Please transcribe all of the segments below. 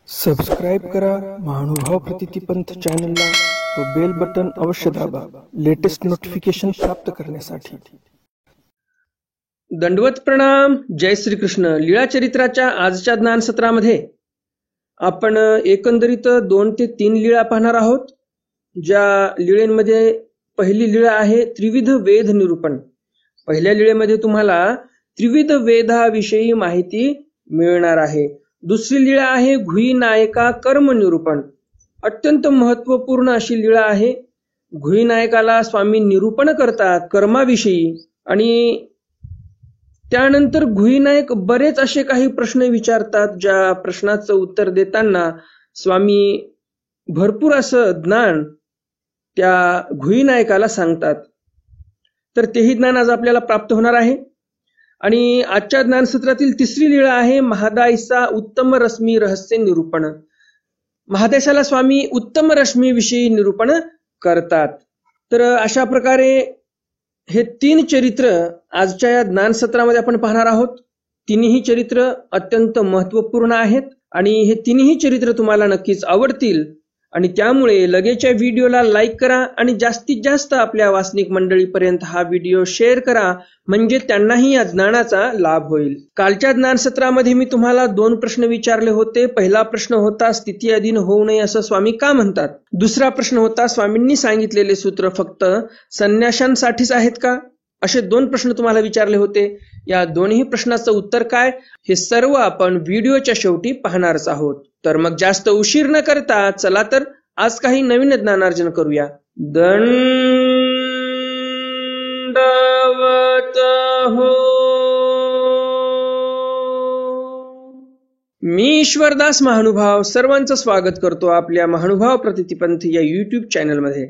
Subscribe करा महानुभाव प्रतितिपंथ चॅनलला व बेल बटन अवश्य दाबा लेटेस्ट नोटिफिकेशन प्राप्त करण्यासाठी। दंडवत प्रणाम। जय श्री कृष्ण। लीळा चरित्राच्या आजच्या ज्ञान सत्रामध्ये आपण एकंदरीत 2 ते 3 लीळा पाहणार आहोत। ज्या लीळेमध्ये पहिली लीळा आहे त्रिविध वेद निरूपण। पहिल्या लीळेमध्ये तुम्हाला त्रिविध वेदाविषयी माहिती मिळणार आहे। दुसरी लीळा आहे घुई नायका कर्म निरूपण। अत्यंत महत्वपूर्ण अशी लीळा आहे। घुई नायकाला स्वामी निरूपण करतात कर्माविषयी आणि त्यानंतर घुई नायक बरेच असे काही प्रश्न विचारतात, ज्या प्रश्नाचं उत्तर देताना स्वामी भरपूर असं ज्ञान त्या घुई नायकाला सांगतात। तर तेही ज्ञान आज आपल्याला प्राप्त होणार आहे। आणि आजच्या ज्ञानसत्रातील तिसरी लीळा आहे महादायसा उत्तम रश्मी रहस्य निरूपण। महादेशाला स्वामी उत्तम रश्मी विषयी निरूपण करतात। तर अशा प्रकारे हे 3 चरित्र आजच्या या ज्ञानसत्रामध्ये आपण पाहणार आहोत। तिन्ही चरित्र अत्यंत महत्वपूर्ण आहेत आणि हे तिन्ही चरित्र तुम्हाला नक्कीच आवडतील आणि त्यामुळे लगेचच्या व्हिडिओला लाईक करा आणि जास्तीत जास्त आपल्या वासनिक मंडळीपर्यंत हा व्हिडिओ शेअर करा, म्हणजे त्यांनाही या ज्ञानाचा लाभ होईल। कालच्या ज्ञान सत्रामध्ये मी तुम्हाला 2 प्रश्न विचारले होते। पहिला प्रश्न होता स्थिती अधीन होऊ नये असं स्वामी का म्हणतात। दुसरा प्रश्न होता स्वामींनी सांगितलेले सूत्र फक्त संन्याशांसाठीच आहेत का। असे 2 प्रश्न तुम्हाला विचारले होते। या दोन्ही प्रश्नाचं उत्तर काय हे सर्व आपण व्हिडिओच्या शेवटी पाहणारच आहोत। तर मग जास्त उशीर न करता चला तर आज काही नवीन ज्ञानार्जन करूया। दंडवत हो। मी ईश्वरदास महानुभाव सर्वांचं स्वागत करतो आपल्या महानुभाव प्रतितिपंथ या YouTube चॅनलमध्ये।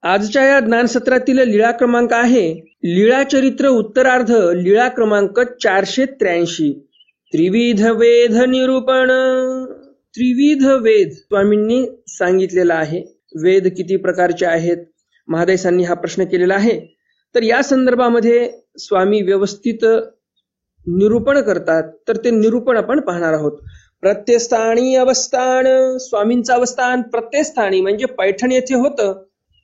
आजच्या या ज्ञानसत्रातील लीळा क्रमांक आहे लीळा चरित्र उत्तरार्ध लीळा क्रमांक 483 त्रिविध वेद निरूपण। त्रिविध वेद स्वामींनी सांगितलेला आहे। वेद किती प्रकारचे आहेत महादेशांनी हा प्रश्न केलेला आहे। तर या संदर्भामध्ये स्वामी व्यवस्थित निरूपण करतात। तर ते निरूपण आपण पाहणार आहोत। प्रत्यस्थानी अवस्थान स्वामींचं अवस्थान प्रत्यस्थानी म्हणजे पैठण येथे होतं।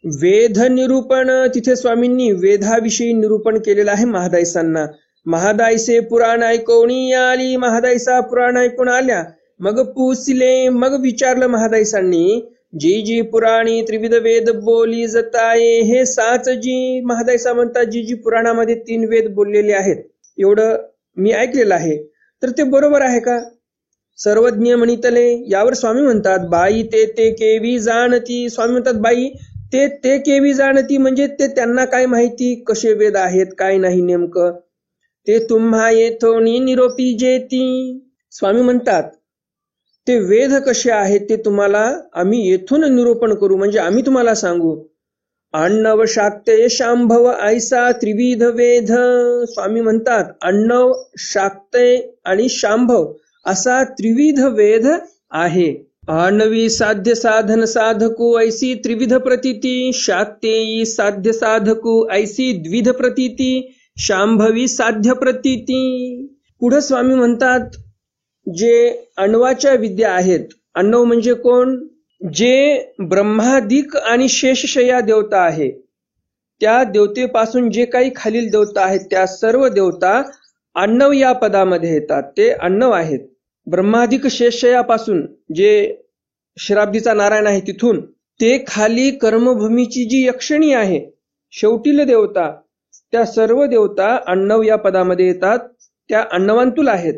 वेद निरूपण तिथे स्वामींनी वेदाविषयी निरूपण केलेलं आहे महादायसांना। महादायसे पुराण ऐकवणी आली। महादायसा पुराण ऐकून आल्या मग पुसले मग विचारलं महादायसांनी जी जी पुराणी त्रिविध वेद बोली जताये हे साच जी। महादायसा म्हणतात जी जी पुराणामध्ये 3 वेद बोललेले आहेत एवढं मी ऐकलेलं आहे। तर ते बरोबर आहे का। सर्वज्ञ म्हणितले यावर स्वामी म्हणतात बाई ते ते केवी जाणती। स्वामी म्हणतात बाई ते ते केवी जाणती म्हणजे ते त्यांना काय माहिती कसे वेद आहेत काय नाही नेमकं ते तुम्हा येथोनी निरोपी जेती। स्वामी म्हणतात ते वेद कसे आहेत ते तुम्हाला आम्ही येथून निरूपण करू म्हणजे आम्ही तुम्हाला सांगू। अण्णव शाक्ते शांभव ऐसा त्रिविध वेद। स्वामी म्हणतात अण्णव शाक्ते आणि शांभव असा त्रिविध वेद आहे। आणवी साध्य साधन साधकू ऐसी त्रिविध प्रतीती। शाक्तेयी साध्य साधकू ऐसी द्विध प्रतीती। शांभवी साध्य प्रतीती। पुढे स्वामी म्हणतात जे अण्वाच्या विद्या आहेत। अण्णव म्हणजे कोण जे ब्रह्मादिक आणि शेषशय्या देवता आहे त्या देवतेपासून जे काही खालील देवता आहेत त्या सर्व देवता अण्णव या पदामध्ये येतात। ते अण्णव आहेत। ब्रह्मादिक शेषशय्यापासून जे शराब्दीचा नारायण आहे तिथून ते खाली कर्मभूमीची जी यक्षिणी आहे शेवटील देवता त्या सर्व देवता अण्णव या पदामध्ये येतात। त्या अण्णवांतुल आहेत।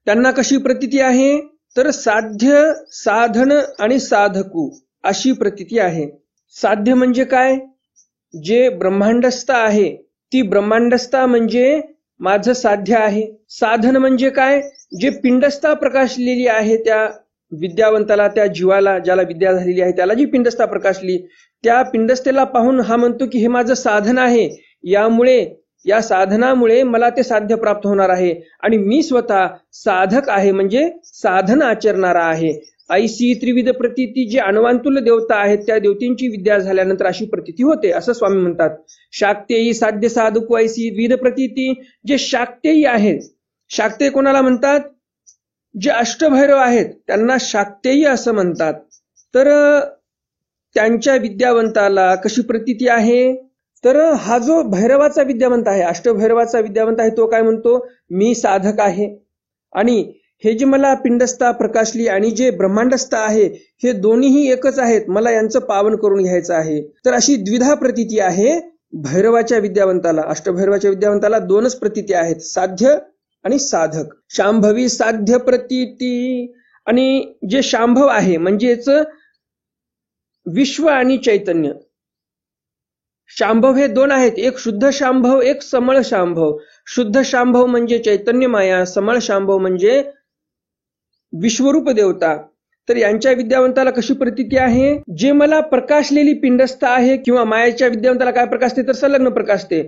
त्यांना कशी प्रतीती आहे तर साध्य साधन आणि साधकू अशी प्रतीती आहे। साध्य म्हणजे काय जे ब्रह्मांडस्थ आहे ती ब्रह्मांडस्था म्हणजे माझं साध्य आहे। साधन म्हणजे काय जे पिंडस्था प्रकाशलेली आहे त्या विद्यावंताला त्या जीवाला ज्याला विद्या झालेली आहे त्याला जी पिंडस्था प्रकाशली त्या पिंडस्थेला पाहून हा म्हणतो की हे माझं साधन आहे। यामुळे या साधनामुळे मला ते साध्य प्राप्त होणार आहे आणि मी स्वतः साधक आहे म्हणजे साधन आचरणारा आहे। ऐसी त्रिविध प्रतीती जे अण्वांतुल देवता आहेत त्या देवतींची विद्या झाल्यानंतर अशी प्रतीती होते असं स्वामी म्हणतात। शाक्तेयी साध्य साधकू ऐसी द्विध प्रतीती जे शाक्तेयी आहेत। शाक्ते कोणाला म्हणतात जे अष्टभैरव आहेत त्यांना शाक्तेय असं म्हणतात. तर त्यांच्या विद्यावंताला कशी प्रतीती आहे? तर हा जो भैरवाचा विद्यावंत आहे, अष्टभैरवाचा विद्यावंत आहे, तो काय म्हणतो? मी साधक आहे आणि हे जे मला पिंडस्था प्रकाशली आणि जे ब्रह्मांडस्थ आहे हे दोन्हीही एकच आहेत, मला यांचं पावन करून घ्यायचं आहे. तर अशी द्विधा प्रतीती आहे भैरवाच्या विद्यावंताला. अष्टभैरवाच्या विद्यावंताला दोनच प्रतीती आहेत, साध्य आणि साधक. शांभवी साध्य प्रतीती. आणि जे शांभव आहे म्हणजेच विश्व आणि चैतन्य, शांभव हे दोन आहेत, एक शुद्ध शांभव, एक समळ शांभव. शुद्ध शांभव म्हणजे चैतन्य माया, समळ शांभव म्हणजे विश्वरूप देवता. तर यांच्या विद्यावंताला कशी प्रतीती आहे? जे मला प्रकाशलेली पिंडस्थ आहे किंवा मायाच्या विद्यावंताला काय प्रकाशते? तर संलग्न प्रकाशते.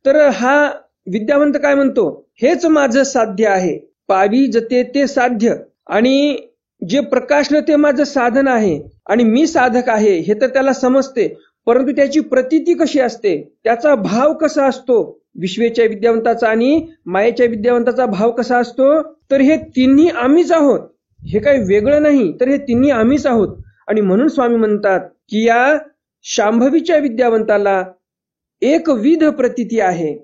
तर हा विद्यावंत काय म्हणतो? हेच माझं साध्य आहे, पावी जते ते साध्य. आणि जे प्रकाशलं ते माझं साधन आहे आणि मी साधक आहे हे तर त्याला समजते, परंतु त्याची प्रतीती कशी असते, त्याचा भाव कसा असतो, विश्वेच्या विद्यावंताचा आणि मायेच्या विद्यावंताचा भाव कसा असतो? तर हे तिन्ही आम्हीच आहोत, हे काही वेगळं नाही, तर हे तिन्ही आम्हीच आहोत. आणि म्हणून स्वामी म्हणतात की या शांभवीच्या विद्यावंताला एकविध प्रतीती आहे,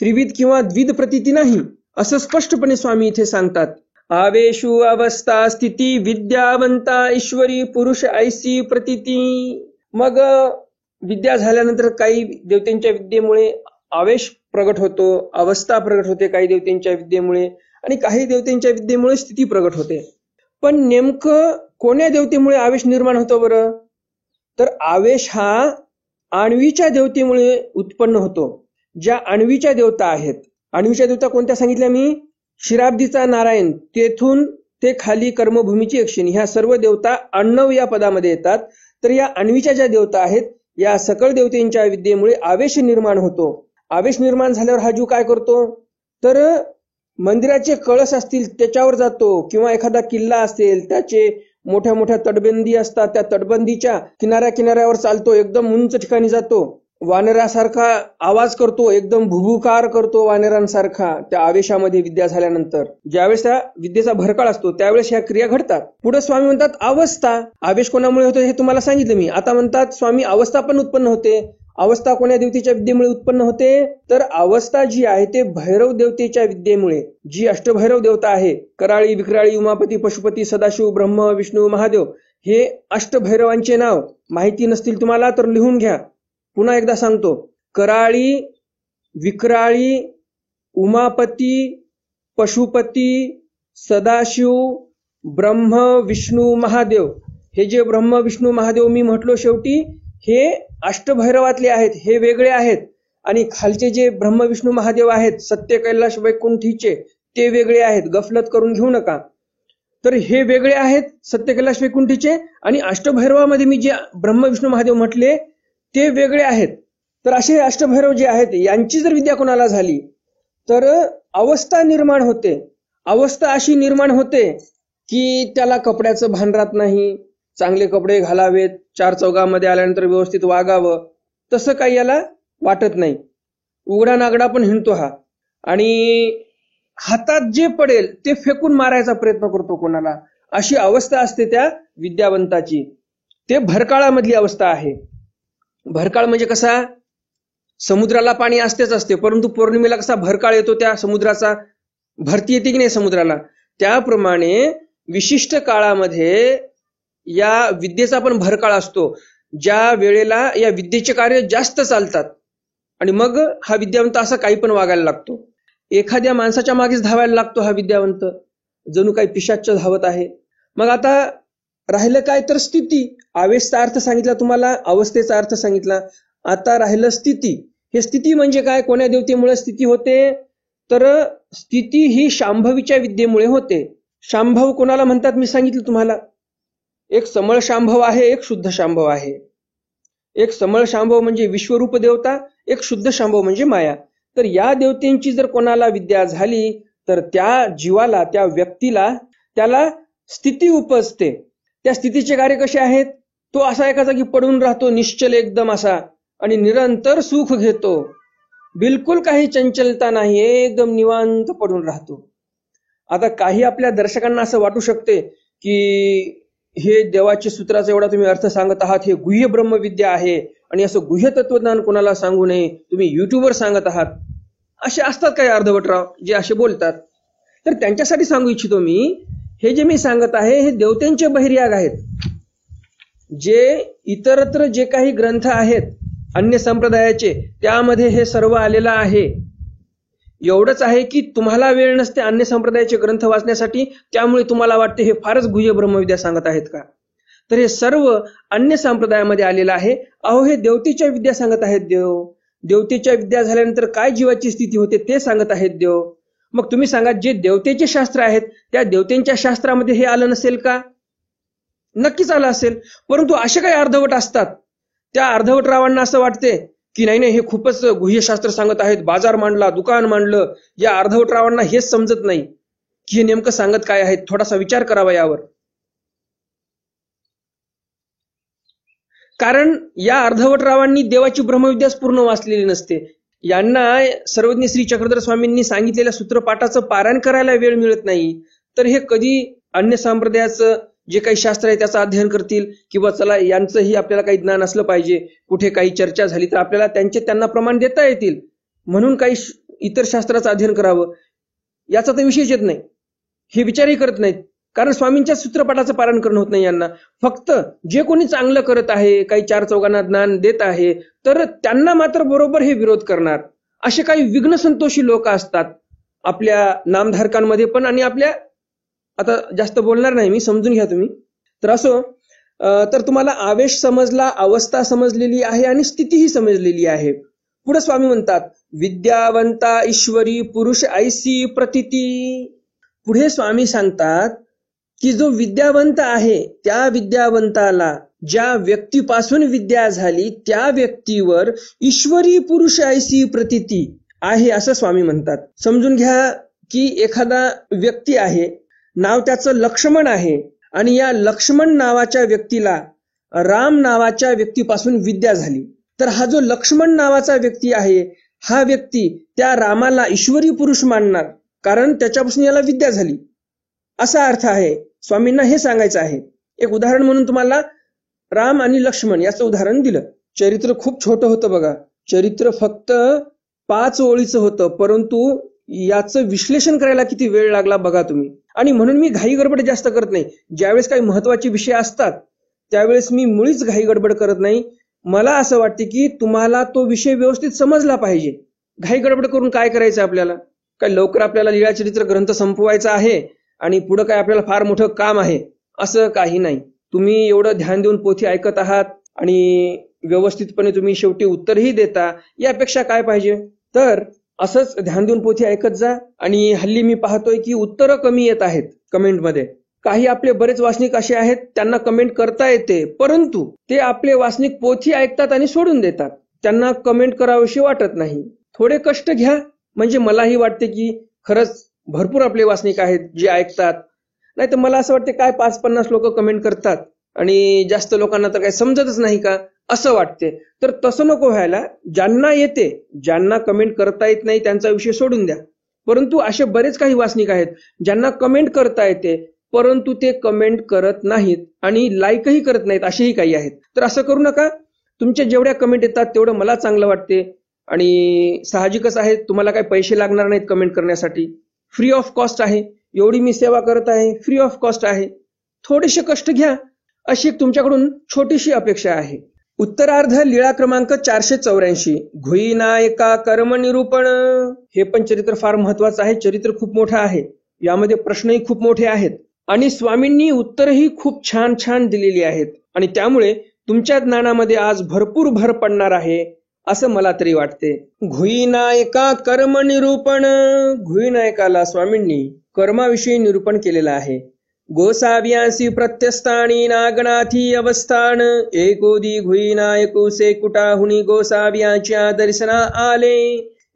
त्रिविध किंवा द्विध प्रतीती नाही, असं स्पष्टपणे स्वामी इथे सांगतात. आवेशु अवस्था स्थिती विद्यावंता ईश्वरी पुरुष ऐसी प्रतीती. मग विद्या झाल्यानंतर काही देवतेंच्या विद्येमुळे आवेश प्रगट होतो, अवस्था प्रगट होते काही देवतेंच्या विद्येमुळे, आणि काही देवतेंच्या विद्येमुळे स्थिती प्रगट होते. पण नेमकं कोण्या देवतेमुळे आवेश निर्माण होतो बरं? तर आवेश हा आणवीच्या देवतेमुळे उत्पन्न होतो. ज्या आणवीच्या देवता आहेत, आणवीच्या देवता कोणत्या सांगितल्या मी? क्षीराब्दीचा नारायण तेथून ते खाली कर्मभूमीची यक्षिणी, ह्या सर्व देवता आणव या पदामध्ये येतात. तर या आणवीच्या ज्या देवता आहेत या सकळ देवतेंच्या विद्येमुळे आवेश निर्माण होतो. आवेश निर्माण झाल्यावर हा जीव काय करतो? तर मंदिराचे कळस असतील त्याच्यावर जातो, किंवा एखादा किल्ला असेल त्याचे मोठ्या मोठ्या तटबंदी असतात, त्या तटबंदीच्या किनाऱ्यावर चालतो, एकदम उंच ठिकाणी जातो, वानरासारखा आवाज करतो, एकदम भुभुकार करतो वानरांसारखा त्या आवेशामध्ये विद्या झाल्यानंतर. ज्यावेळेस त्या विद्येचा भरकाळ असतो त्यावेळेस ह्या क्रिया घडतात. पुढे स्वामी म्हणतात अवस्था. आवेश कोणामुळे होतो हे तुम्हाला सांगितलं मी. आता म्हणतात स्वामी अवस्था पण उत्पन्न होते. अवस्था कोण्या देवतेच्या विद्येमुळे उत्पन्न होते? तर अवस्था जी आहे ते भैरव देवतेच्या विद्येमुळे. जी अष्टभैरव देवता आहे, कराळी, विक्राळी, उमापती, पशुपती, सदाशिव, ब्रह्म, विष्णू, महादेव, हे अष्टभैरवांचे नाव माहिती नसतील तुम्हाला तर लिहून घ्या. पुन्हा एकदा सांगतो, कराळी, विक्राळी, उमापती, पशुपती, सदाशिव, ब्रह्म, विष्णू, महादेव, हे जे ब्रह्म, विष्णू, महादेव मी म्हटलो शेवटी हे अष्टभैरवातले आहेत, हे वेगळे आहेत. आणि खालचे जे ब्रह्म, विष्णू, महादेव आहेत सत्य कैलाश वैकुंठीचे ते वेगळे आहेत, गफलत करून घेऊ नका. तर हे वेगळे आहेत सत्य कैलाश वैकुंठीचे, आणि अष्टभैरवामध्ये मी जे ब्रह्म, विष्णू, महादेव म्हटले ते वेगळे आहेत. तर असे अष्टभैरव जे आहेत यांची जर विद्या कोणाला झाली तर अवस्था निर्माण होते. अवस्था अशी निर्माण होते की त्याला कपड्याचं भान राहत नाही, चांगले कपडे घालावेत, चार चौघामध्ये आल्यानंतर व्यवस्थित वागावं, तसं काही याला वाटत नाही. उघडा नागडा पण हिंडतो हा, आणि हातात जे पडेल ते फेकून मारायचा प्रयत्न करतो कोणाला. अशी अवस्था असते त्या विद्यावंताची. ते भरकाळामधली अवस्था आहे. भरकाळ म्हणजे कसा? समुद्राला पाणी असतेच असते, परंतु पौर्णिमेला कसा भरकाळ येतो, त्या समुद्राचा भरती येते की नाही समुद्राला, त्याप्रमाणे विशिष्ट काळामध्ये या विद्येचा पण भरकाळ असतो, ज्या वेळेला या विद्येचे कार्य जास्त चालतात आणि मग हा विद्यावंत असा काही पण वागायला लागतो. एखाद्या माणसाच्या मागेच धावायला लागतो हा विद्यावंत, जणू काही पिशाच्च धावत आहे. मग आता राहिलं काय तर स्थिती. आवेशचा अर्थ सांगितला तुम्हाला, अवस्थेचा अर्थ सांगितला, आता राहिलं स्थिती. हे स्थिती म्हणजे काय? कोण्या देवतेमुळे स्थिती होते? तर स्थिती ही शांभवीच्या विद्येमुळे होते. शांभव कोणाला म्हणतात मी सांगितलं तुम्हाला. एक समळ शांभव आहे, एक शुद्ध शांभव आहे. एक समळ शांभव म्हणजे विश्वरूप देवता, एक शुद्ध शांभव म्हणजे माया. तर या देवतेंची जर कोणाला विद्या झाली तर त्या जीवाला, त्या व्यक्तीला, त्याला स्थिती उपजते. त्या स्थितीचे कार्य कसे आहेत? तो असा एका जागी पडून राहतो निश्चल एकदम असा, आणि निरंतर सुख घेतो, बिलकुल काही चंचलता नाही, एकदम निवांत पडून राहतो. आता काही आपल्या दर्शकांना असं वाटू शकते की हे देवाच्या सूत्राचा एवढा तुम्ही अर्थ सांगत आहात, हे गुह्य ब्रह्मविद्या आहे आणि असं गुह्य तत्वज्ञान कोणाला सांगू नये, तुम्ही युट्यूबवर सांगत आहात. असे असतात काही अर्धवटराव जे असे बोलतात. तर त्यांच्यासाठी सांगू इच्छितो मी, हे जे मी सांगत आहे हे देवतेंचे बहिर्याग आहेत. जे इतरत्र जे काही ग्रंथ आहेत अन्य संप्रदायाचे त्यामध्ये हे सर्व आलेलं आहे. एवढंच आहे की तुम्हाला वेळ नसते अन्य संप्रदायाचे ग्रंथ वाचण्यासाठी, त्यामुळे तुम्हाला वाटते हे फारच गुह्य ब्रह्मविद्या सांगत आहेत का. तर हे सर्व अन्य संप्रदायामध्ये आलेलं आहे. अहो हे देवतेच्या विद्या सांगत आहेत देव. देवतेच्या विद्या झाल्यानंतर काय जीवाची स्थिती होते ते सांगत आहेत देव. मग तुम्ही सांगा, जे देवतेचे शास्त्र आहेत त्या देवतेंच्या शास्त्रामध्ये हे आलं नसेल का? नक्कीच आलं असेल. परंतु असे काही अर्धवट असतात, त्या अर्धवट रावांना असं वाटते की नाही हे खूपच गुह्यशास्त्र सांगत आहेत, बाजार मांडला, दुकान मांडलं. या अर्धवट रावांना हेच समजत नाही की हे नेमकं सांगत काय आहेत. थोडासा विचार करावा यावर. कारण या अर्धवट रावांनी देवाची ब्रह्मविद्याच पूर्ण वाचलेली नसते. यांना सर्वज्ञ श्री चक्रधर स्वामींनी सांगितलेल्या सूत्रपाठाचं पारायण करायला वेळ मिळत नाही. तर हे कधी अन्य संप्रदायाचं जे काही शास्त्र आहे त्याचं अध्ययन करतील, किंवा चला यांचंही आपल्याला काही ज्ञान असलं पाहिजे, कुठे काही चर्चा झाली तर आपल्याला त्यांना प्रमाण देता येतील म्हणून काही इतर शास्त्राचं अध्ययन करावं, याचा तर विषयच येत नाही. हे विचारही करत नाहीत. कारण स्वामींच्या सूत्रपाठाचं पारायण करणं होत नाही यांना. फक्त जे कोणी चांगलं करत आहे, काही चार चौघांना ज्ञान देत आहे, तर त्यांना मात्र बरोबर हे विरोध करणार. असे काही विघ्न संतोषी लोक असतात आपल्या नामधारकांमध्ये पण, आणि आपल्या, आता जास्त बोलणार नाही मी, समजून घ्या तुम्ही. तर असो, तर तुम्हाला आवेश समजला, अवस्था समजलेली आहे आणि स्थितीही समजलेली आहे. पुढे स्वामी म्हणतात, विद्यावंता ईश्वरी पुरुष ऐसी प्रतिती. पुढे स्वामी सांगतात की जो विद्यावंत आहे त्या विद्यावंताला, ज्या व्यक्तीपासून विद्या झाली त्या व्यक्तीवर ईश्वरी पुरुष ऐसी प्रतिती आहे असं स्वामी म्हणतात. समजून घ्या की एखादा व्यक्ती आहे, नाव त्याचं लक्ष्मण आहे, आणि या लक्ष्मण नावाच्या व्यक्तीला राम नावाच्या व्यक्तीपासून विद्या झाली. तर हा जो लक्ष्मण नावाचा व्यक्ती आहे, हा व्यक्ती त्या रामाला ईश्वरी पुरुष मानणार, कारण त्याच्यापासून याला विद्या झाली, असा अर्थ आहे. स्वामींना हे सांगायचं आहे. एक उदाहरण म्हणून तुम्हाला राम आणि लक्ष्मण याचं उदाहरण दिलं. चरित्र खूप छोटं होतं बघा. चरित्र फक्त 5 ओळीचं होतं, परंतु याचं विश्लेषण करायला किती वेळ लागला बघा तुम्ही. आणि म्हणून मी घाई गडबड जास्त करत नाही. ज्यावेळेस काही महत्वाचे विषय असतात त्यावेळेस मी मुळीच घाई गडबड करत नाही. मला असं वाटते की तुम्हाला तो विषय व्यवस्थित समजला पाहिजे. घाई गडबड करून काय करायचं आपल्याला? काय लवकर आपल्याला लीळाचरित्र ग्रंथ संपवायचा आहे आणि पुढे काय आपल्याला फार मोठं काम आहे, असं काही नाही. तुम्ही एवढं ध्यान देऊन पोथी ऐकत आहात आणि व्यवस्थितपणे तुम्ही शेवटी उत्तरही देता, यापेक्षा काय पाहिजे? तर असंच ध्यान देऊन पोथी ऐकत जा. आणि हल्ली मी पाहतोय की उत्तरं कमी येत आहेत कमेंटमध्ये. काही आपले बरेच वाचनिक असे आहेत त्यांना कमेंट करता येते, परंतु ते आपले वाचनिक पोथी ऐकतात आणि सोडून देतात. त्यांना कमेंट करावीशी वाटत नाही. थोडे कष्ट घ्या, म्हणजे मलाही वाटते की खरंच भरपूर आपले वाचनिक आहेत जे ऐकतात. नाही तर मला असं वाटते काय 5-50 लोक कमेंट करतात आणि जास्त लोकांना तर काही समजतच नाही का, असं वाटते. तर तसं नको व्हायला. ज्यांना येते, ज्यांना कमेंट करता येत नाही त्यांचा विषय सोडून द्या. परंतु असे बरेच काही वाचनिक आहेत ज्यांना कमेंट करता येते, परंतु ते कमेंट करत नाहीत आणि लाईकही करत नाहीत, असेही काही आहेत. तर असं करू नका. तुमच्या जेवढ्या कमेंट येतात तेवढं मला चांगलं वाटते. आणि साहजिकच आहे, तुम्हाला काही पैसे लागणार नाहीत कमेंट करण्यासाठी. फ्री ऑफ कॉस्ट आहे. एवढी मी सेवा करत आहे, फ्री ऑफ कॉस्ट आहे. थोडेसे कष्ट घ्या, अशी तुमच्याकडून छोटीशी अपेक्षा आहे. उत्तरार्ध लीळा क्रमांक 484, घुईनायका कर्म निरूपण. हे पण चरित्र फार महत्वाचं आहे. चरित्र खूप मोठं आहे, यामध्ये प्रश्नही खूप मोठे आहेत आणि स्वामींनी उत्तरही खूप छान छान दिलेली आहेत. आणि त्यामुळे तुमच्या ज्ञानामध्ये आज भरपूर भर पडणार आहे असं मला तरी वाटते. घुईनायका कर्म निरूपण. घुईनायकाला स्वामींनी कर्माविषयी निरूपण केलेलं आहे. गोसाव्यांसी प्रत्यस्थानी नागनाथी अवस्थान, एकोदी घुईनायकू से कुटाहुनी गोसाव्यांच्या दर्शना आले.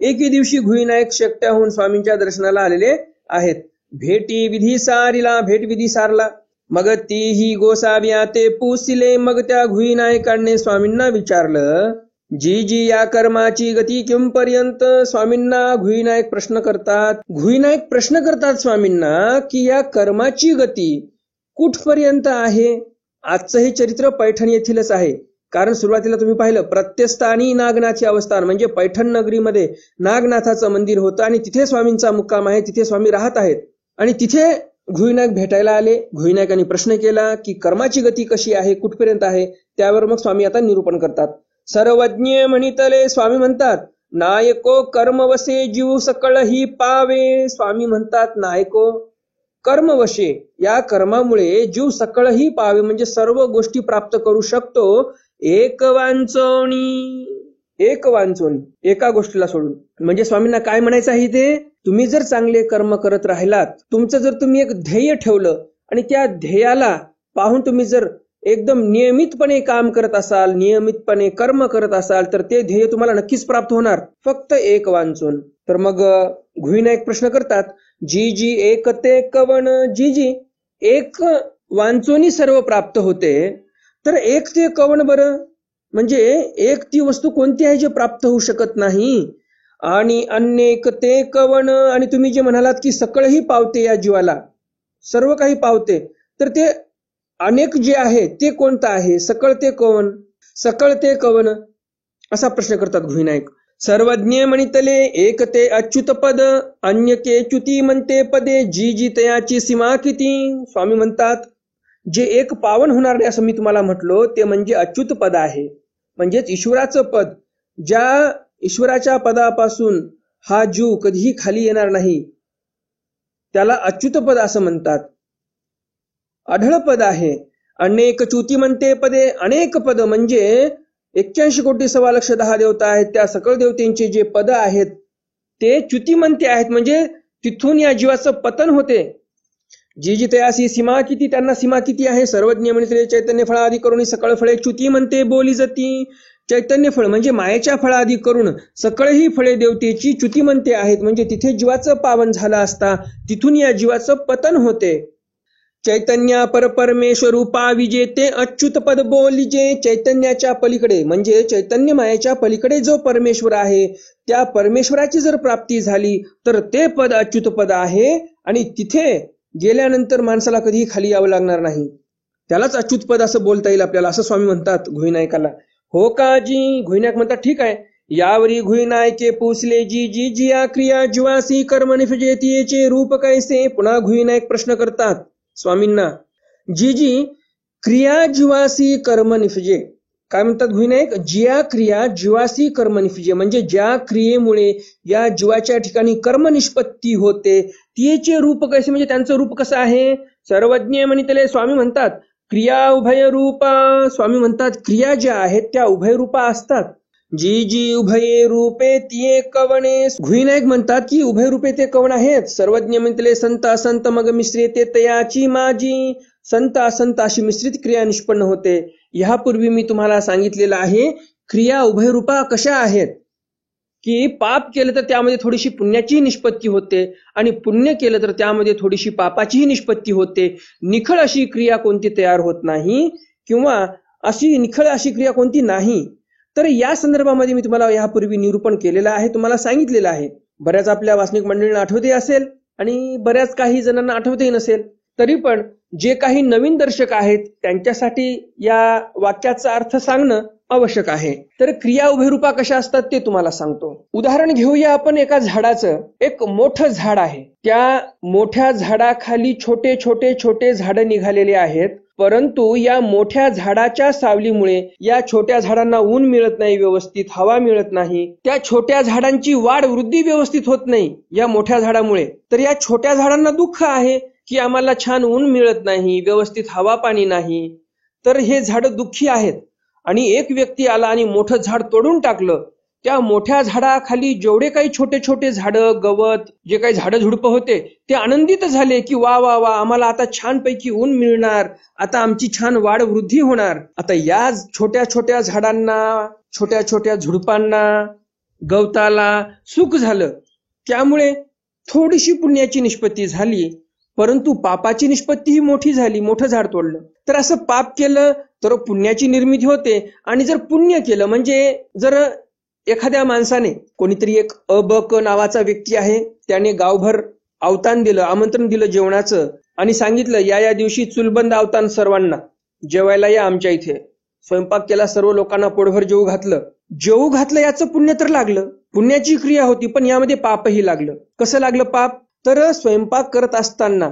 एके दिवशी घुईनायक शेकट्याहून स्वामींच्या दर्शनाला आलेले आहेत. भेटी विधी सारिला, भेट विधी सारला. मग तीही गोसाव्या ते पुसिले. मग त्या घुईनायकांनी स्वामींना विचारलं जी जी या कर्माची गती किंपर्यंत? स्वामींना घुईनायक प्रश्न करतात स्वामींना की या कर्माची गती कुठपर्यंत आहे. आजचं हे चरित्र पैठण येथीलच आहे. कारण सुरुवातीला तुम्ही पाहिलं प्रत्यस्थानी नागनाथी अवस्थान म्हणजे पैठण नगरीमध्ये नागनाथाचं मंदिर होतं आणि तिथे स्वामींचा मुक्काम आहे. तिथे स्वामी राहत आहेत आणि तिथे घुईनायक भेटायला आले. घुईनायकांनी प्रश्न केला की कर्माची गती कशी आहे, कुठपर्यंत आहे. त्यावर मग स्वामी आता निरूपण करतात. सर्वज्ञ म्हणितले स्वामी म्हणतात, नायको कर्मवसे जीव सकळ ही पावे. स्वामी म्हणतात, नायको कर्मवशे या कर्मामुळे जीव सकळही पावे म्हणजे सर्व गोष्टी प्राप्त करू शकतो. एक वांचोनी एका गोष्टीला सोडून. म्हणजे स्वामींना काय म्हणायचं आहे ते, तुम्ही जर चांगले कर्म करत राहिलात, तुमचं जर तुम्ही एक ध्येय ठेवलं आणि त्या ध्येयाला पाहून तुम्ही जर एकदम नियमितपणे काम करत असाल, नियमितपणे कर्म करत असाल, तर ते ध्येय तुम्हाला नक्कीच प्राप्त होणार. फक्त एक वांचून. तर मग घुईनायक प्रश्न करतात, जी जी एक ते कवण. जी जी एक वांचोनी सर्व प्राप्त होते, तर एक ते कवण बरं, म्हणजे एक ती वस्तू कोणती आहे जे प्राप्त होऊ शकत नाही. आणि अनेक ते कवण. आणि तुम्ही जे म्हणालात की सकळही पावते, या जीवाला सर्व काही पावते, तर ते अनेक जे आहे ते कोणतं आहे. सकळ ते कवण असा प्रश्न करतात घुईनायक. सर्वज्ञ म्हणितले एक ते अच्युत पद, अन्य के च्युती म्हणते पदे. जी जी तयाची सीमा किती? स्वामी म्हणतात, जे एक पावन होणार नाही असं मी तुम्हाला म्हटलो ते म्हणजे अच्युत पद आहे. म्हणजेच ईश्वराचं पद. ज्या ईश्वराच्या पदापासून हा जीव कधीही खाली येणार नाही त्याला अच्युत पद असं म्हणतात. आढळ पद आहे. अनेक च्युती म्हणते पदे. अनेक पद म्हणजे 81 कोटी 1,10,00,000 देवता आहेत. त्या सकळ देवतेंचे जे पद आहेत ते च्युती म्हणते आहेत, म्हणजे तिथून या जीवाचं पतन होते. जी जी तयासी सीमा किती, त्यांना सीमा किती आहे. सर्वज्ञ म्हणते चैतन्य फळादी करून सकळ फळे च्युती म्हणते बोली जती. चैतन्य फळ म्हणजे मायेच्या फळादी करून सकळही फळे देवतेची च्युती म्हणते आहेत, म्हणजे तिथे जीवाचं पावन झालं असता तिथून या जीवाचं पतन होते. चैतन्य परमेश्वरूपा विजेते अच्युत पद बोलिजे. चैतन्याच्या पलीकडे म्हणजे चैतन्य मायेच्या पलीकडे जो परमेश्वर आहे त्या परमेश्वराची जर प्राप्ती झाली तर ते पद अच्युत पद आहे आणि तिथे गेल्यानंतर माणसाला कधीही खाली यावं लागणार नाही. त्यालाच अच्युत पद असं बोलता येईल आपल्याला, असं स्वामी म्हणतात घुईनायकाला. हो का जी? घुईनायक म्हणतात ठीक आहे. यावरी घुईनायके पुसले, जी जी जिया क्रिया जीवासी कर्म निफजेतीचे रूप कैसे? पुन्हा घुईनायक प्रश्न करतात स्वामींना, जी जी क्रिया जीवासी कर्म निफजे. काय म्हणतात घुईनायक? जिया क्रिया जीवासी कर्म निफजे, म्हणजे ज्या क्रियेमुळे या जीवाच्या ठिकाणी कर्म निष्पत्ती होते तिचे रूप कैसे, म्हणजे त्यांचं रूप कसं आहे. सर्वज्ञ म्हणितले स्वामी म्हणतात, क्रिया उभय रूपा. स्वामी म्हणतात क्रिया ज्या आहेत त्या उभय रूपा असतात. जी जी उभये रूपे तिये कवणे. घुईनायक म्हणतात की उभय रूपे ते कवण आहेत. सर्वज्ञ म्हणतले संत असंत मग मिश्रिते तयाची माझी. संत असंत अशी मिश्रित क्रिया निष्पन्न होते. ह्यापूर्वी मी तुम्हाला सांगितलेलं आहे क्रिया उभय रूपा कशा आहेत, की पाप केलं तर त्यामध्ये थोडीशी पुण्याची निष्पत्ती होते आणि पुण्य केलं तर त्यामध्ये थोडीशी पापाचीही निष्पत्ती होते. निखळ अशी क्रिया कोणती तयार होत नाही किंवा निखळ अशी क्रिया कोणती नाही. तर या संदर्भामध्ये मी तुम्हाला यापूर्वी निरूपण केलेलं आहे, तुम्हाला सांगितलेलं आहे. बऱ्याच आपल्या वासनिक मंडळींना आठवते असेल आणि बऱ्याच काही जणांना आठवतही नसेल. तरी पण जे काही नवीन दर्शक आहेत त्यांच्यासाठी या वाक्याचा अर्थ सांगणं आवश्यक आहे. तर क्रिया उभयरूपा कशा असतात ते तुम्हाला सांगतो. उदाहरण घेऊया आपण एका झाडाचं. एक मोठं झाड आहे, त्या मोठ्या झाडाखाली छोटे छोटे छोटे झाडं निघालेले आहेत, परंतु या मोठ्या झाडाच्या सावलीमुळे या छोट्या झाडांना ऊन मिळत नाही, व्यवस्थित हवा मिळत नाही. त्या छोट्या झाडांची वाढ वृद्धी व्यवस्थित होत नाही या मोठ्या झाडामुळे. तर या छोट्या झाडांना दुःख आहे की आम्हाला छान ऊन मिळत नाही, व्यवस्थित हवा पाणी नाही. तर हे झाड दुःखी आहेत. आणि एक व्यक्ती आला आणि मोठं झाड तोडून टाकलं. त्या मोठ्या झाडाखाली जेवढे काही छोटे छोटे झाडं, गवत, जे काही झाडं झुडपं होते ते आनंदित झाले की वा वा वा, आम्हाला आता छानपैकी ऊन मिळणार, आता आमची छान वाढ वृद्धी होणार. आता या छोट्या छोट्या झाडांना, छोट्या छोट्या झुडपांना, गवताला सुख झालं. त्यामुळे थोडीशी पुण्याची निष्पत्ती झाली, परंतु पापाची निष्पत्ती ही मोठी झाली, मोठं झाड तोडलं. तर असं पाप केलं तर पुण्याची निर्मिती होते, आणि जर पुण्य केलं म्हणजे जर एखाद्या माणसाने, कोणीतरी एक अबक नावाचा व्यक्ती आहे, त्याने गावभर अवतान दिलं, आमंत्रण दिलं जेवणाचं, आणि सांगितलं या दिवशी चुलबंद अवतान सर्वांना जेवायला या आमच्या इथे. स्वयंपाक केला, सर्व लोकांना पोटभर जेवू घातलं याचं पुण्य तर लागलं, पुण्याची क्रिया होती, पण यामध्ये पापही लागलं. कसं लागलं पाप? तर स्वयंपाक करत असताना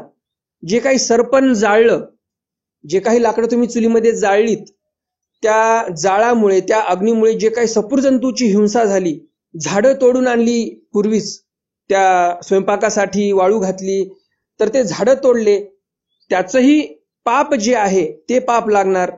जे काही सरपण जाळलं, जे काही लाकडं तुम्ही चुलीमध्ये जाळलीत, त्या जाळामुळे, त्या अग्नीमुळे जे काही सपूर जंतूची हिंसा झाली, झाडं तोडून आणली पूर्वीच त्या स्वयंपाकासाठी, वाळू घातली, तर ते झाडं तोडले, त्याचंही पाप जे आहे ते पाप लागणार.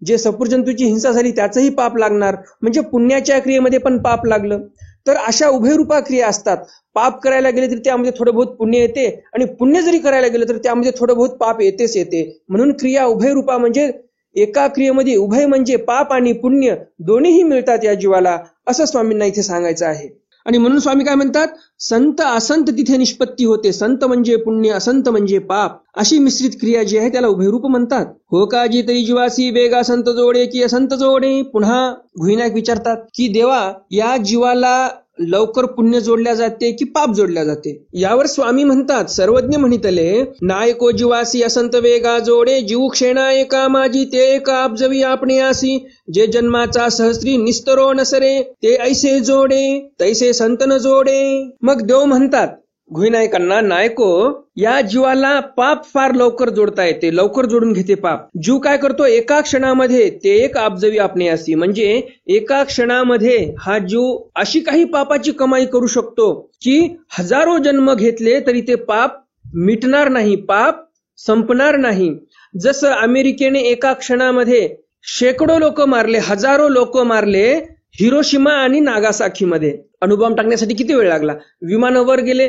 जे सपूर जंतूची हिंसा झाली त्याचंही पाप लागणार. म्हणजे पुण्याच्या क्रियेमध्ये पण पाप लागलं. तर अशा उभयरूपा क्रिया असतात. पाप करायला गेले तरी त्यामध्ये थोडं बहुत पुण्य येते, आणि पुण्य जरी करायला गेलं तर त्यामध्ये थोडं बहुत पाप येते. म्हणून क्रिया उभयरूपा, म्हणजे एका क्रियेमध्ये उभय म्हणजे पाप आणि पुण्य दोन्हीही मिळतात या जीवाला, असं स्वामींना इथे सांगायचं आहे. आणि म्हणून स्वामी काय म्हणतात, संत असंत तिथे निष्पत्ती होते. संत म्हणजे पुण्य, असंत म्हणजे पाप, अशी मिश्रित क्रिया जी आहे त्याला उभयरूप म्हणतात. हो काजी तरी जीवासी वेगा संत जोडे की असंत जोडे. पुन्हा भुईनायक विचारतात की देवा, या जीवाला लवकर पुण्य जोडल्या जाते की पाप जोडल्या जाते? यावर स्वामी म्हणतात, सर्वज्ञ म्हणितले, नायको जीवासी असंत वेगा जोडे, जीव क्षेणा एका माझी ते एका अब्जवी आपणे आसी, जे जन्माचा सहस्त्री निस्तरो नसरे, ते ऐसे जोडे तैसे संत न जोडे. मग देव म्हणतात भुईनायकांना, नायको, या जीवाला पाप फार लवकर जोडता येते, लवकर जोडून घेते पाप. जीव काय करतो, एका क्षणामध्ये ते एक अब्जवी आपणे आसी, म्हणजे एका क्षणामध्ये हा जीव अशी काही पापाची कमाई करू शकतो की हजारो जन्म घेतले तरी ते पाप मिटणार नाही, पाप संपणार नाही. जसं अमेरिकेने एका क्षणामध्ये शेकडो लोक मारले, हजारो लोक मारले हिरोशिमा आणि नागासाकीमध्ये. अणुबॉम्ब टाकण्यासाठी किती वेळ लागला? विमानं वर गेले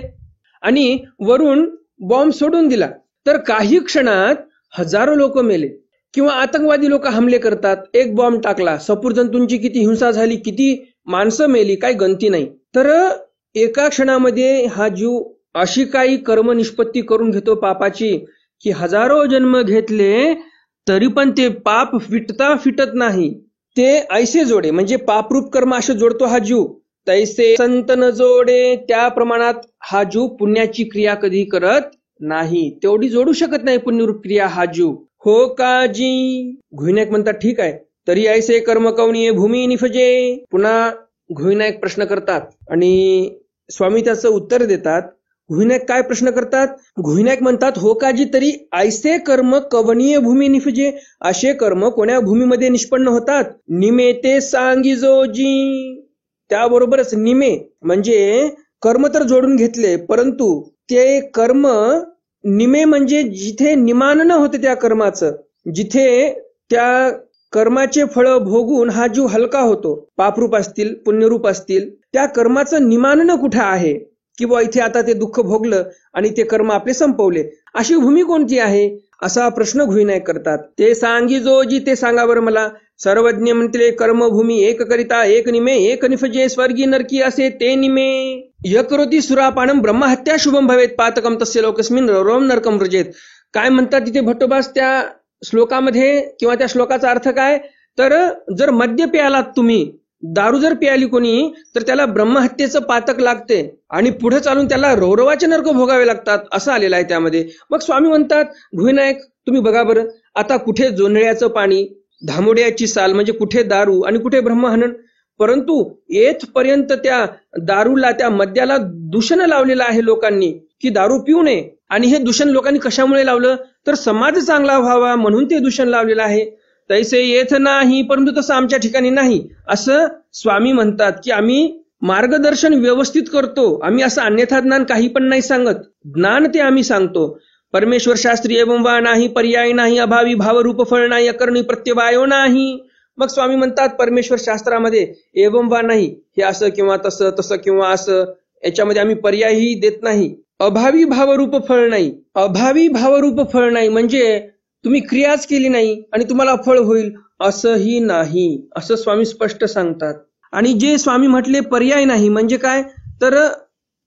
आणि वरून बॉम्ब सोडून दिला, तर काही क्षणात हजारो लोक मेले. किंवा आतंकवादी लोक हमले करतात, एक बॉम्ब टाकला, सपूर जंतूंची किती हिंसा झाली, किती माणसं मेली, काही गणती नाही. तर एका क्षणामध्ये हा जीव अशी काही कर्म निष्पत्ती करून घेतो पापाची की हजारो जन्म घेतले तरी पण ते पाप फिटत नाही. ते ऐसे जोडे, म्हणजे पापरूप कर्म असे जोडतो हा जीव, तैसे संत न जोडे, त्या प्रमाणात हा जीव पुण्याची क्रिया कधी करत नाही, तेवढी जोडू शकत नाही पुण्यरूप क्रिया हा जीव. हो काजी. घुईनायक म्हणतात, ठीक आहे, तरी ऐसे कर्म कवनीय भूमी निफजे. पुन्हा घुईनायक प्रश्न करतात आणि स्वामी त्याचं उत्तर देतात. घुईनायक काय प्रश्न करतात? घुईनायक म्हणतात, हो काजी, तरी ऐसे कर्म कवनीय भूमी निफजे, असे कर्म कोण्या भूमीमध्ये निष्पन्न होतात? निमे ते सांगी जोजी. त्याबरोबरच निमे म्हणजे कर्म तर जोडून घेतले, परंतु ते कर्म निमे म्हणजे जिथे निमानन होते त्या कर्माचं, जिथे त्या कर्माचे फळ भोगून हा जीव हलका होतो, पापरूप असतील पुण्यरूप असतील, त्या कर्माचं निमानन कुठे आहे, की बुवा इथे आता ते दुःख भोगलं आणि ते कर्म आपले संपवले, अशी भूमी कोणती आहे, असा प्रश्न घुईनायक करतात. ते सांगी जोजी, ते सांगा बरं मला. सर्वज्ञ म्हणते, कर्मभूमी एक करिता एक निमे, एक निफजे, स्वर्गी नरकी असे ते निमे. यकरोती सुरापानम ब्रह्महत्या शुभम भवेत, पातकम तस्य लोकस्मिन रोम नरकम व्रजेत. काय म्हणतात तिथे भट्टोबास त्या श्लोकामध्ये, किंवा त्या श्लोकाचा अर्थ काय? तर जर मद्य प्यालात तुम्ही, दारू जर प्याली कोणी, तर त्याला ब्रह्महत्येचं पातक लागते आणि पुढे चालून त्याला रौरवाचे नरक भोगावे लागतात, असं आलेलं आहे त्यामध्ये. मग स्वामी म्हणतात, भुईनायक तुम्ही बघा बरं, आता कुठे जोंधळ्याचं पाणी, धामोड्याची साल, म्हणजे कुठे दारू आणि कुठे ब्रह्महनन, परंतु येथपर्यंत त्या दारूला, त्या मद्याला दूषण लावलेलं आहे लोकांनी की दारू पिऊ नये. आणि हे दूषण लोकांनी कशामुळे लावलं? तर समाज चांगला व्हावा म्हणून ते दूषण लावलेलं आहे. तैसे येथ नाही, परंतु तसं आमच्या ठिकाणी नाही, असं स्वामी म्हणतात की आम्ही मार्गदर्शन व्यवस्थित करतो, आम्ही असं अन्यथा ज्ञान काही पण नाही सांगत, ज्ञान ते आम्ही सांगतो. परमेश्वर शास्त्री एवं वा नाही, पर्याय नाही, अभावी भावरूप फळ नाही, अकर्णी प्रत्यवायो नाही. मग स्वामी म्हणतात, परमेश्वर शास्त्रामध्ये एवं वा नाही, हे असं किंवा तसं, तसं किंवा असं, याच्यामध्ये आम्ही पर्यायही देत नाही. अभावी भावरूप फळ नाही, अभावी भावरूप फळ नाही म्हणजे तुम्ही क्रियाच केली नाही आणि तुम्हाला फळ होईल असंही नाही, असं स्वामी स्पष्ट सांगतात. आणि जे स्वामी म्हटले पर्याय नाही म्हणजे काय? तर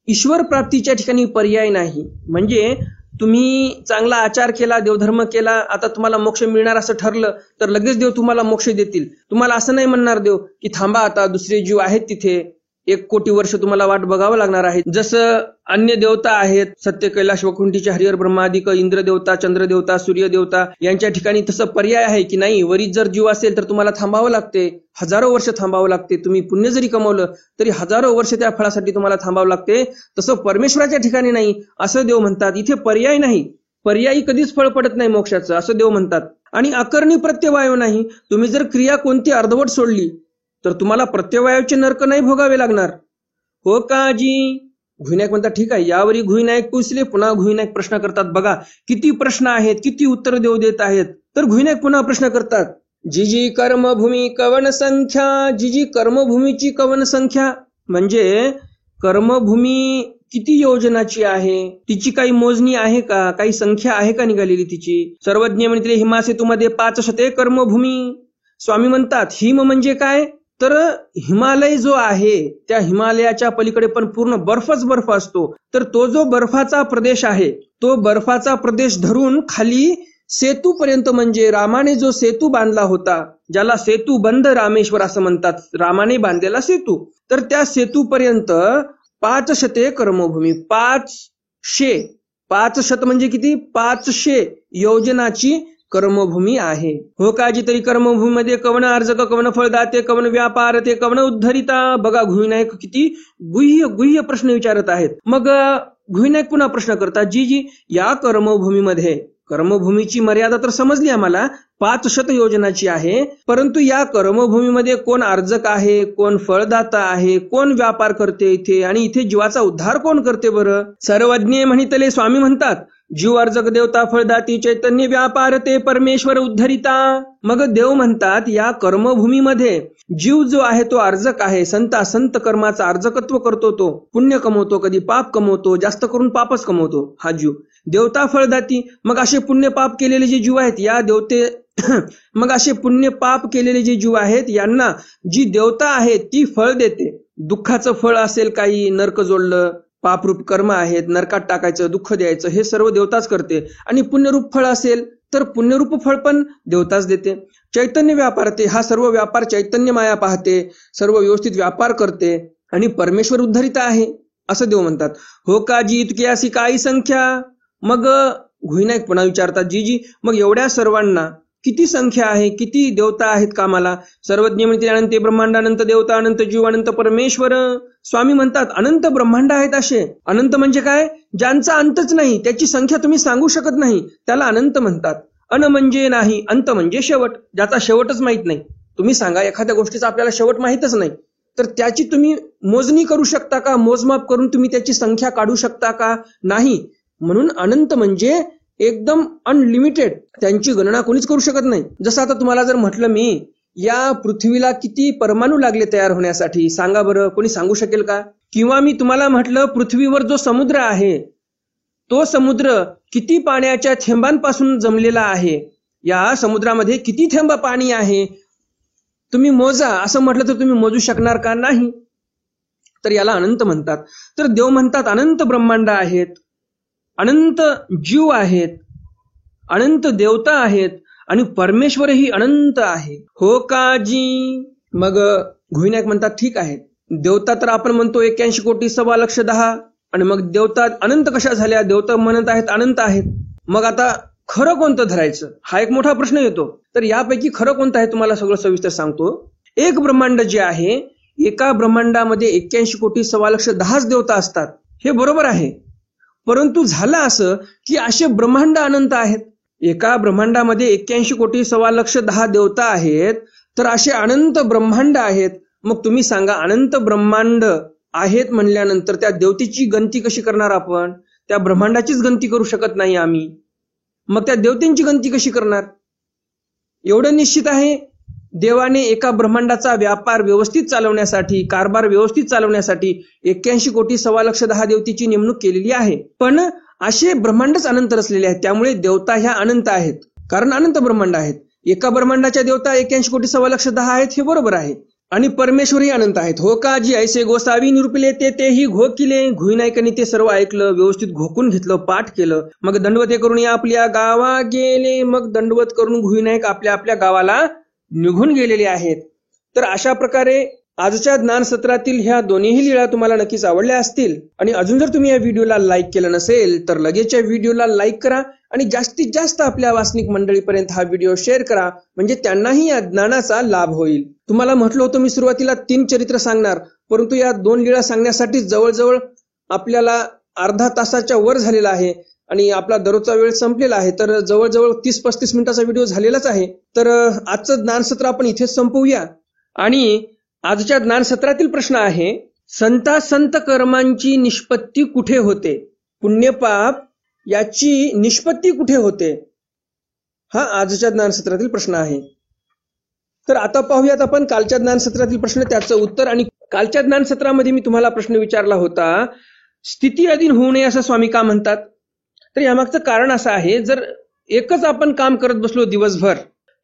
ईश्वर प्राप्तीच्या ठिकाणी पर्याय नाही, म्हणजे तुम्ही चांगला आचार केला, देवधर्म केला, आता तुम्हाला मोक्ष मिळणार असं ठरलं तर लगेच देव तुम्हाला मोक्ष देतील. तुम्हाला असं नाही म्हणणार देव की थांबा, आता दुसरे जीव आहेत तिथे, 1 कोटी वर्ष तुम्हाला वाट बघावं लागणार आहे. जसं अन्य देवता आहेत, सत्य, कैलाश, वैकुंठीचे, हरिहर, ब्रह्मादिक, इंद्र देवता, चंद्र देवता, सूर्य देवता यांच्या ठिकाणी तसं पर्याय आहे की नाही, वरीच जर जीव असेल तर तुम्हाला थांबावं लागते, हजारो वर्ष थांबावं लागते. तुम्ही पुण्य जरी कमवलं तरी हजारो वर्ष त्या फळासाठी तुम्हाला थांबावं लागते. तसं परमेश्वराच्या ठिकाणी नाही असं देव म्हणतात. इथे पर्याय नाही, पर्यायी कधीच फळ पडत नाही मोक्षाचं असं देव म्हणतात. आणि अकर्णी प्रत्यवायो नाही, तुम्ही जर क्रिया कोणती अर्धवट सोडली तर तुम्हाला प्रत्यवायाचे नरक नाही भोगावे लागणार. हो काजी? घुईनायक म्हणतात ठीक आहे. यावरी घुईनायक पुसले, पुन्हा घुईनायक प्रश्न करतात. बघा किती प्रश्न आहेत, किती उत्तर देव देत आहेत. तर घुईनायक पुन्हा प्रश्न करतात, जी जी कर्मभूमी कवन संख्या, जी जी कर्मभूमीची कवन संख्या म्हणजे कर्मभूमी किती योजनाची आहे, तिची काही मोजणी आहे का, काही संख्या आहे का निघालेली तिची. सर्वज्ञ म्हणते हिमासेतूमध्ये 500 कर्मभूमी. स्वामी म्हणतात हिम म्हणजे काय, तर हिमालय जो आहे त्या हिमालयाच्या पलीकडे पण पूर्ण बर्फच बर्फ असतो. तर तो जो बर्फाचा प्रदेश आहे तो बर्फाचा प्रदेश धरून खाली सेतू पर्यंत, म्हणजे रामाने जो सेतू बांधला होता, ज्याला सेतू बंद रामेश्वर असं म्हणतात, रामाने बांधलेला सेतू, तर त्या सेतू पर्यंत 500 कर्मभूमी, 500 म्हणजे किती, 500 योजनाची कर्मभूमी आहे. हो काजी? तरी कर्मभूमीमध्ये कवन अर्जक, कवन फळदाते, कवन व्यापार ते, कवन उद्धरिता. बघा घुईनायक किती गुह्य प्रश्न विचारत आहेत. मग घुईनायक पुन्हा प्रश्न करतात, जी जी या कर्मभूमीमध्ये, कर्मभूमीची मर्यादा तर समजली आम्हाला, 500 योजनाची आहे, परंतु या कर्मभूमीमध्ये कोण अर्जक आहे, कोण फळदाता आहे, कोण व्यापार करते इथे, आणि इथे जीवाचा उद्धार कोण करते बरं. सर्वज्ञ म्हणितले स्वामी म्हणतात, जीव अर्जक देवता फळदाती चैतन्य व्यापार ते परमेश्वर उद्धरिता. मग देव म्हणतात या कर्मभूमीमध्ये जीव जो आहे तो अर्जक आहे, संत कर्माचा अर्जकत्व करतो, तो पुण्य कमवतो, कधी पाप कमवतो, जास्त करून पापच कमवतो हा जीव. देवता फळदाती, मग असे पुण्य पाप केलेले जे जीव आहेत या देवते मग असे पुण्य पाप केलेले जे जीव आहेत यांना जी देवता आहे ती फळ देते. दुःखाचं फळ असेल, काही नरक जोडलं, पापरूप कर्म आहेत, नरकात टाकायचं, दुःख द्यायचं, हे सर्व देवताच करते. आणि पुण्यरूप फळ असेल तर पुण्यरूप फळ पण देवताच देते. चैतन्य व्यापारते, हा सर्व व्यापार चैतन्य माया पाहते, सर्व व्यवस्थित व्यापार करते आणि परमेश्वर उद्धरिता आहे असं देव म्हणतात. हो काजी? इतकी अशी काही संख्या. मग घुईनायक पुन्हा विचारतात, जी जी मग एवढ्या सर्वांना किती संख्या आहे, किती देवता आहेत कामाला. सर्वज्ञ म्हणते अनंत ब्रह्मांड, अनंत देवता, अनंत जीव, अनंत परमेश्वर. स्वामी म्हणतात अनंत ब्रह्मांड आहेत असे. अनंत म्हणजे काय, ज्यांचा अंतच नाही, त्याची संख्या तुम्ही सांगू शकत नाही, त्याला अनंत म्हणतात. अन म्हणजे नाही, अंत म्हणजे शेवट, ज्याचा शेवटच माहित नाही. तुम्ही सांगा एखाद्या गोष्टीचा आपल्याला शेवट माहितच नाही, तर त्याची तुम्ही मोजणी करू शकता का, मोजमाप करून तुम्ही त्याची संख्या काढू शकता का, नाही. म्हणून अनंत म्हणजे एकदम अनलिमिटेड, त्यांची गणना कोणीच करू शकत नाही. जसं आता तुम्हाला जर म्हटलं मी या पृथ्वीला किती परमाणू लागले तयार होण्यासाठी, सांगा बरं, कोणी सांगू शकेल का. किंवा मी तुम्हाला म्हटलं पृथ्वीवर जो समुद्र आहे तो समुद्र किती पाण्याच्या थेंबांपासून जमलेला आहे, या समुद्रामध्ये किती थेंब पाणी आहे तुम्ही मोजा असं म्हटलं तर तुम्ही मोजू शकणार का, नाही. तर याला अनंत म्हणतात. तर देव म्हणतात अनंत ब्रह्मांड आहेत, अनंत जीव आहेत, अनंत देवता आहेत आणि परमेश्वरही अनंत आहे. हो काजी? मग घुईनायक म्हणतात ठीक आहे, देवता तर आपण म्हणतो 81 कोटी 1,10,10,000 आणि मग देवता अनंत कशा झाल्या, देवता म्हणत आहेत अनंत आहेत. मग आता खरं कोणतं धरायचं हा एक मोठा प्रश्न येतो. तर यापैकी खरं कोणतं आहे तुम्हाला सगळं सविस्तर सांगतो. एक ब्रह्मांड जे आहे, एका ब्रह्मांडामध्ये 81 कोटी 1,10,10,000 देवता असतात, हे बरोबर आहे. परंतु झालं असं की असे ब्रह्मांड अनंत आहेत. एका ब्रह्मांडामध्ये 81 कोटी 1,10,10,000 देवता आहेत, तर असे अनंत ब्रह्मांड आहेत. मग तुम्ही सांगा अनंत ब्रह्मांड आहेत म्हणल्यानंतर त्या देवतेची गणती कशी करणार आपण, त्या ब्रह्मांडाचीच गणती करू शकत नाही आम्ही, मग त्या देवतेंची गणती कशी करणार. एवढं निश्चित आहे, देवाने एका ब्रह्मांडाचा व्यापार व्यवस्थित चालवण्यासाठी, कारभार व्यवस्थित चालवण्यासाठी 81 कोटी 1,10,10,000 देवतेची नेमणूक केलेली आहे. पण असे ब्रह्मांडच अनंत रचलेले आहेत, त्यामुळे देवता ह्या अनंत आहेत, कारण अनंत ब्रह्मांड आहेत. एका ब्रह्मांडाच्या देवता 81 कोटी 1,10,10,000 आहेत, हे बरोबर आहे. आणि परमेश्वरही अनंत आहेत. हो का जी ऐसे गोसावी निरूपले तेही घोकिले. घुईनायकांनी ते सर्व ऐकलं, व्यवस्थित घोकून घेतलं, पाठ केलं. मग दंडवते करून आपल्या गावा गेले. मग दंडवत करून घुईनायक आपल्या आपल्या गावाला निघून गेलेले आहेत. तर अशा प्रकारे आजच्या ज्ञान सत्रातील ह्या दोन्हीही लीळा तुम्हाला नक्कीच आवडल्या असतील. आणि अजून जर तुम्ही या व्हिडिओला लाईक केलं नसेल तर लगेच या व्हिडिओला लाईक करा आणि जास्तीत जास्त आपल्या वासनिक मंडळीपर्यंत हा व्हिडिओ शेअर करा, म्हणजे त्यांनाही या ज्ञानाचा लाभ होईल. तुम्हाला म्हटलं होतं मी सुरुवातीला 3 चरित्र सांगणार, परंतु या 2 लीळा सांगण्यासाठी जवळजवळ आपल्याला अर्धा तासाच्या वर झालेला आहे आणि आपला दररोजचा वेळ संपलेला आहे. तर जवळजवळ 30-35 मिनिटाचा व्हिडिओ झालेलाच आहे. तर आजचं ज्ञानसत्र आपण इथेच संपवूया. आणि आजच्या ज्ञानसत्रातील प्रश्न आहे, संत कर्मांची निष्पत्ती कुठे होते? पुण्यपाप याची निष्पत्ती कुठे होते? हा आजच्या ज्ञानसत्रातील प्रश्न आहे. तर आता पाहूयात आपण कालच्या ज्ञानसत्रातील प्रश्न, त्याचं उत्तर. आणि कालच्या ज्ञानसत्रामध्ये मी तुम्हाला प्रश्न विचारला होता, स्थिती अधीन होऊ नये असं स्वामी का म्हणतात? तर यामागचं कारण असं आहे, जर एकच आपण काम करत बसलो दिवसभर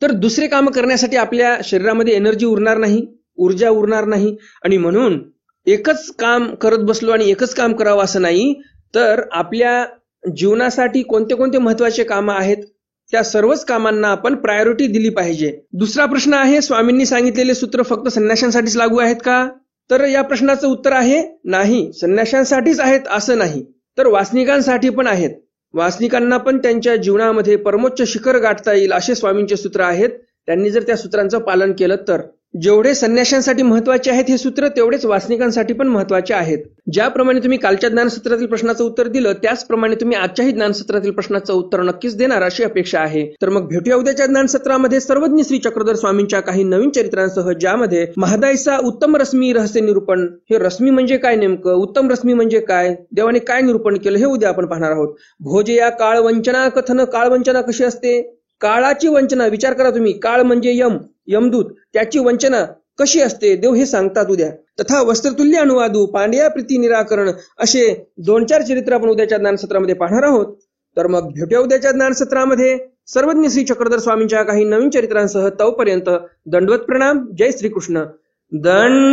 तर दुसरे काम करण्यासाठी आपल्या शरीरामध्ये एनर्जी उरणार नाही, ऊर्जा उरणार नाही. आणि म्हणून एकच काम करत बसलो आणि एकच काम करावं असं नाही, तर आपल्या जीवनासाठी कोणते कोणते महत्वाचे कामं आहेत त्या सर्वच कामांना आपण प्रायोरिटी दिली पाहिजे. दुसरा प्रश्न आहे, स्वामींनी सांगितलेले सूत्र फक्त संन्याशांसाठीच लागू आहेत का? तर या प्रश्नाचं उत्तर आहे नाही, संन्याशांसाठीच आहेत असं नाही, तर वासनिकांसाठी पण आहेत. वासनिकांना पण त्यांच्या जीवनामध्ये परमोच्च शिखर गाठता येईल असे स्वामींचे सूत्र आहेत. त्यांनी जर त्या सूत्रांचं पालन केलं तर जेवढे संन्याशांसाठी महत्वाचे आहेत हे सूत्र, तेवढेच वासनिकांसाठी पण महत्वाचे आहेत. ज्याप्रमाणे तुम्ही कालच्या ज्ञानसत्रातील प्रश्नाचं उत्तर दिलं त्याचप्रमाणे तुम्ही आजच्याही ज्ञानसत्रातील प्रश्नाचं उत्तर नक्कीच देणार अशी अपेक्षा आहे. तर मग भेटूया उद्याच्या ज्ञानसत्रामध्ये सर्वज्ञ श्री चक्रधर स्वामींच्या काही नवीन चरित्रांसह, ज्यामध्ये महादाईचा उत्तम रश्मी रहस्य निरूपण, हे रश्मी म्हणजे काय नेमकं, उत्तम रश्मी म्हणजे काय, देवाने काय निरूपण केलं हे उद्या आपण पाहणार आहोत. भोजया काळ वंचना कथन, काळ वंचना कशी असते, काळाची वंचना, विचार करा तुम्ही, काळ म्हणजे यमदूत, त्याची वंचना कशी असते देव हे सांगतात उद्या. तथा वस्त्रतुल्य अनुवादू, पांड्या प्रीती निराकरण, असे 2-4 चरित्र आपण उद्याच्या ज्ञानसत्रामध्ये पाहणार आहोत. तर मग भेटूया उद्याच्या ज्ञानसत्रामध्ये सर्वज्ञ श्री चक्रधर स्वामींच्या काही नवीन चरित्रांसह. तोपर्यंत दंडवत प्रणाम. जय श्रीकृष्ण. दंड